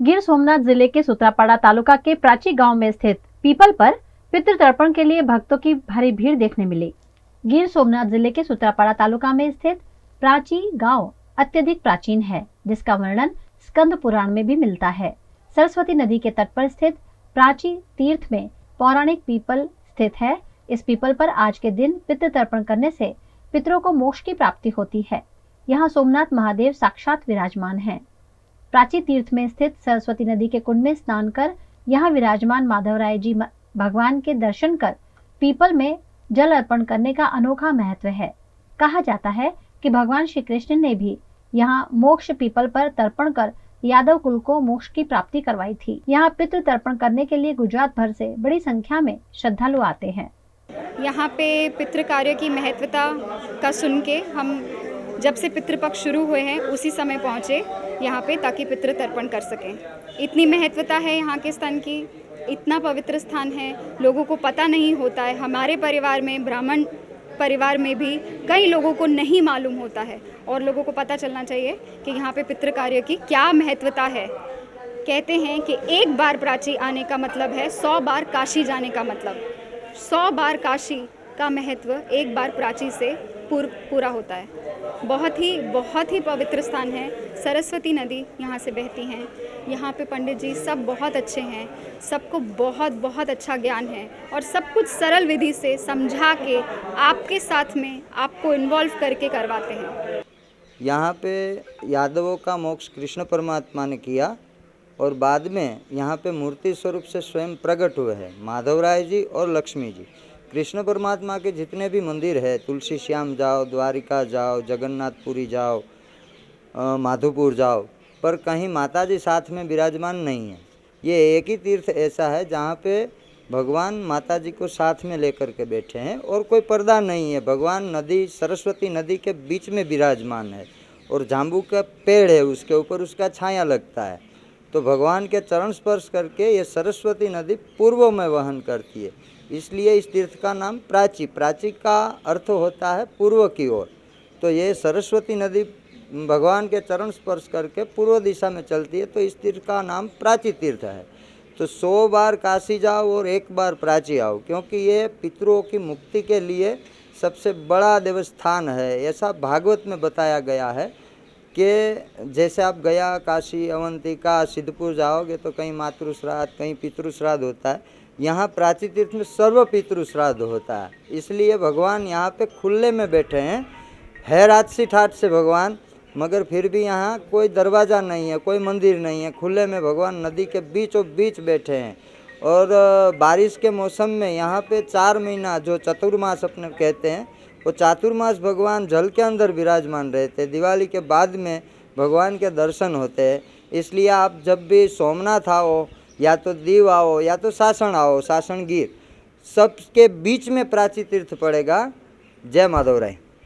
गिर सोमनाथ जिले के सूत्रापाड़ा तालुका के प्राची गांव में स्थित पीपल पर पितृतर्पण के लिए भक्तों की भारी भीड़ देखने मिली। गिर सोमनाथ जिले के सूत्रापाड़ा तालुका में स्थित प्राची गांव अत्यधिक प्राचीन है, जिसका वर्णन स्कंद पुराण में भी मिलता है। सरस्वती नदी के तट पर स्थित प्राची तीर्थ में पौराणिक पीपल स्थित है। इस पीपल पर आज के दिन पितृतर्पण करने से पितरों को मोक्ष की प्राप्ति होती है। यहाँ सोमनाथ महादेव साक्षात विराजमान हैं। प्राची तीर्थ में स्थित सरस्वती नदी के कुंड में स्नान कर यहाँ विराजमान माधवराय जी भगवान के दर्शन कर पीपल में जल अर्पण करने का अनोखा महत्व है। कहा जाता है कि भगवान श्री कृष्ण ने भी यहाँ मोक्ष पीपल पर तर्पण कर यादव कुल को मोक्ष की प्राप्ति करवाई थी। यहाँ पितृ तर्पण करने के लिए गुजरात भर से बड़ी संख्या में श्रद्धालु आते हैं। यहाँ पे पितृ कार्य की महत्वता का सुन के हम जब से पितृपक्ष शुरू हुए हैं उसी समय पहुँचे यहाँ पे, ताकि पितृ तर्पण कर सकें। इतनी महत्वता है यहाँ के स्थान की, इतना पवित्र स्थान है, लोगों को पता नहीं होता है। हमारे परिवार में, ब्राह्मण परिवार में भी कई लोगों को नहीं मालूम होता है और लोगों को पता चलना चाहिए कि यहाँ पे पितृ कार्य की क्या महत्वता है। कहते हैं कि एक बार प्राची आने का मतलब है 100 बार काशी जाने का मतलब। 100 बार काशी का महत्व एक बार प्राची से पूरा होता है। बहुत ही पवित्र स्थान है। सरस्वती नदी यहाँ से बहती हैं। यहाँ पे पंडित जी सब बहुत अच्छे हैं, सबको बहुत अच्छा ज्ञान है और सब कुछ सरल विधि से समझा के आपके साथ में आपको इन्वॉल्व करके करवाते हैं। यहाँ पे यादवों का मोक्ष कृष्ण परमात्मा ने किया और बाद में यहाँ पे मूर्ति स्वरूप से स्वयं प्रकट हुए हैं माधवराय जी और लक्ष्मी जी। कृष्ण परमात्मा के जितने भी मंदिर है, तुलसी श्याम जाओ, द्वारिका जाओ, जगन्नाथपुरी जाओ, माधोपुर जाओ, पर कहीं माता जी साथ में विराजमान नहीं है। ये एक ही तीर्थ ऐसा है जहाँ पे भगवान माता जी को साथ में लेकर के बैठे हैं और कोई पर्दा नहीं है। भगवान नदी, सरस्वती नदी के बीच में विराजमान है और जाम्बू का पेड़ है, उसके ऊपर उसका छाया लगता है। तो भगवान के चरण स्पर्श करके ये सरस्वती नदी पूर्व में वहन करती है, इसलिए इस तीर्थ का नाम प्राची। प्राची का अर्थ होता है पूर्व की ओर। तो ये सरस्वती नदी भगवान के चरण स्पर्श करके पूर्व दिशा में चलती है, तो इस तीर्थ का नाम प्राची तीर्थ है। तो 100 बार काशी जाओ और एक बार प्राची आओ, क्योंकि ये पितरों की मुक्ति के लिए सबसे बड़ा देवस्थान है। ऐसा भागवत में बताया गया है कि जैसे आप गया, काशी, अवंतिका, सिद्धपुर जाओगे तो कहीं मातृ श्राद्ध, कहीं पितृ श्राद्ध होता है। यहाँ प्राची तीर्थ में सर्व पितृ श्राद्ध होता है। इसलिए भगवान यहाँ पे खुले में बैठे हैं। है राजसी ठाट से भगवान, मगर फिर भी यहाँ कोई दरवाज़ा नहीं है, कोई मंदिर नहीं है। खुले में भगवान नदी के बीचों बीच बैठे हैं। और बारिश के मौसम में यहाँ पे 4 महीना जो चतुर्मास अपने कहते हैं, वो चातुर्मास भगवान जल के अंदर विराजमान रहते हैं। दिवाली के बाद में भगवान के दर्शन होते हैं। इसलिए आप जब भी सोमनाथ आओ, या तो दीव आओ, या तो सासण आओ, सासण गिर, सबके बीच में प्राची तीर्थ पड़ेगा। जय माधवराय।